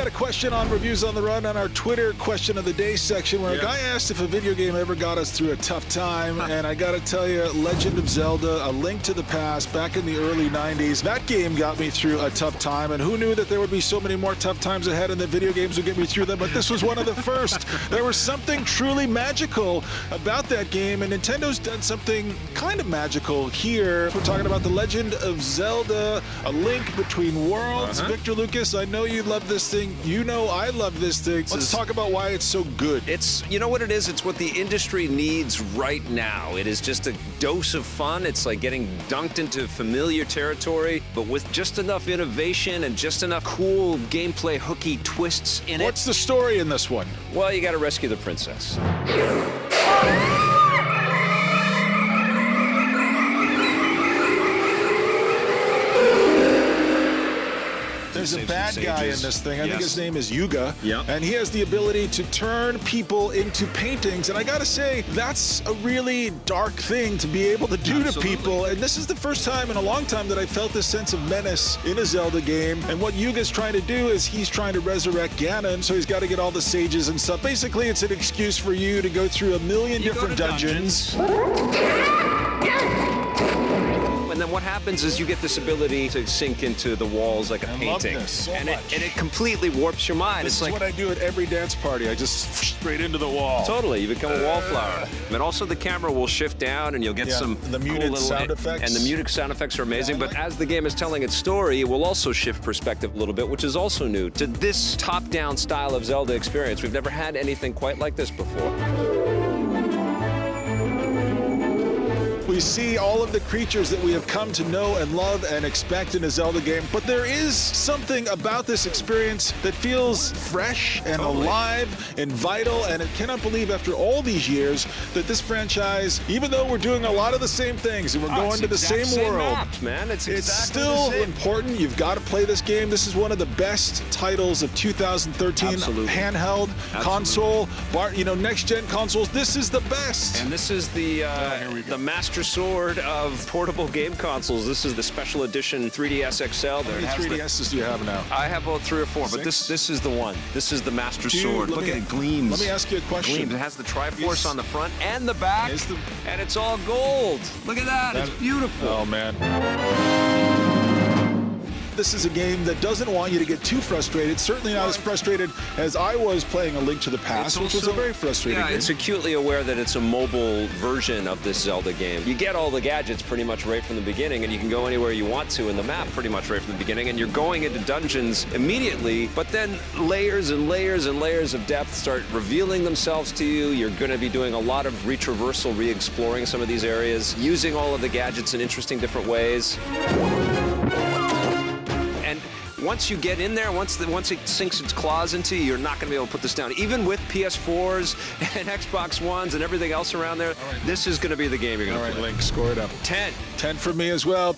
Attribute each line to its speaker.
Speaker 1: had a question on Reviews on the Run on our Twitter question of the day section where a guy asked if a video game ever got us through a tough time. And I got to tell you, Legend of Zelda, A Link to the Past, back in the early 90s, that game got me through a tough time. And who knew that there would be so many more tough times ahead and that video games would get me through them? But this was one of the first. There was something truly magical about that game, and Nintendo's done something kind of magical here. We're talking about The Legend of Zelda, A Link Between Worlds. Victor Lucas, I know you love this thing. You know I love this thing. Let's talk about why it's so good.
Speaker 2: It's, you know what it is? It's what the industry needs right now. It is just a dose of fun. It's like getting dunked into familiar territory, but with just enough innovation and just enough cool gameplay hooky twists in it.
Speaker 1: What's the story in this one?
Speaker 2: Well, you got to rescue the princess.
Speaker 1: There's a bad guy in this thing. I think his name is Yuga.
Speaker 2: Yep.
Speaker 1: And he has the ability to turn people into paintings. And I gotta say, that's a really dark thing to be able to do to people. And this is the first time in a long time that I felt this sense of menace in a Zelda game. And what Yuga's trying to do is he's trying to resurrect Ganon, so he's got to get all the sages and stuff. Basically, it's an excuse for you to go through a million different dungeons.
Speaker 2: And then what happens is you get this ability to sink into the walls like a painting.
Speaker 1: Love this so much.
Speaker 2: And it completely warps your mind.
Speaker 1: This
Speaker 2: it's
Speaker 1: is
Speaker 2: like
Speaker 1: what I do at every dance party. I just straight into the wall.
Speaker 2: Totally, you become a wallflower. And also the camera will shift down and you'll get some
Speaker 1: the muted
Speaker 2: cool little
Speaker 1: sound effects.
Speaker 2: And the muted sound effects are amazing, but as the game is telling its story, it will also shift perspective a little bit, which is also new to this top-down style of Zelda experience. We've never had anything quite like this before.
Speaker 1: We see all of the creatures that we have come to know and love and expect in a Zelda game, but there is something about this experience that feels fresh and alive and vital, and I cannot believe after all these years that this franchise, even though we're doing a lot of the same things and we're going to the same world,
Speaker 2: maps, man. It's
Speaker 1: still important. You've got to play this game. This is one of the best titles of 2013.
Speaker 2: Absolutely.
Speaker 1: Handheld, console, next-gen consoles. This is the best.
Speaker 2: And this is the Master Sword of portable game consoles. This is the special edition 3DS XL.
Speaker 1: How many 3DSs do you have now?
Speaker 2: I have about 3 or 4, but this is the one. This is the Master Sword. Look at it, gleams.
Speaker 1: Let me ask you a question.
Speaker 2: Gleams. It has the Triforce on the front and the back, and it's all gold. Look at that. It's beautiful.
Speaker 1: Oh, man. This is a game that doesn't want you to get too frustrated, certainly not as frustrated as I was playing A Link to the Past, which was a very frustrating game.
Speaker 2: It's acutely aware that it's a mobile version of this Zelda game. You get all the gadgets pretty much right from the beginning, and you can go anywhere you want to in the map pretty much right from the beginning, and you're going into dungeons immediately, but then layers and layers and layers of depth start revealing themselves to you. You're going to be doing a lot of retraversal, re-exploring some of these areas, using all of the gadgets in interesting different ways. And once you get in there, once it sinks its claws into you, you're not going to be able to put this down. Even with PS4s and Xbox Ones and everything else around there, this is going to be the game you're going to play.
Speaker 1: All right, Link, score it up.
Speaker 2: 10.
Speaker 1: 10 for me as well.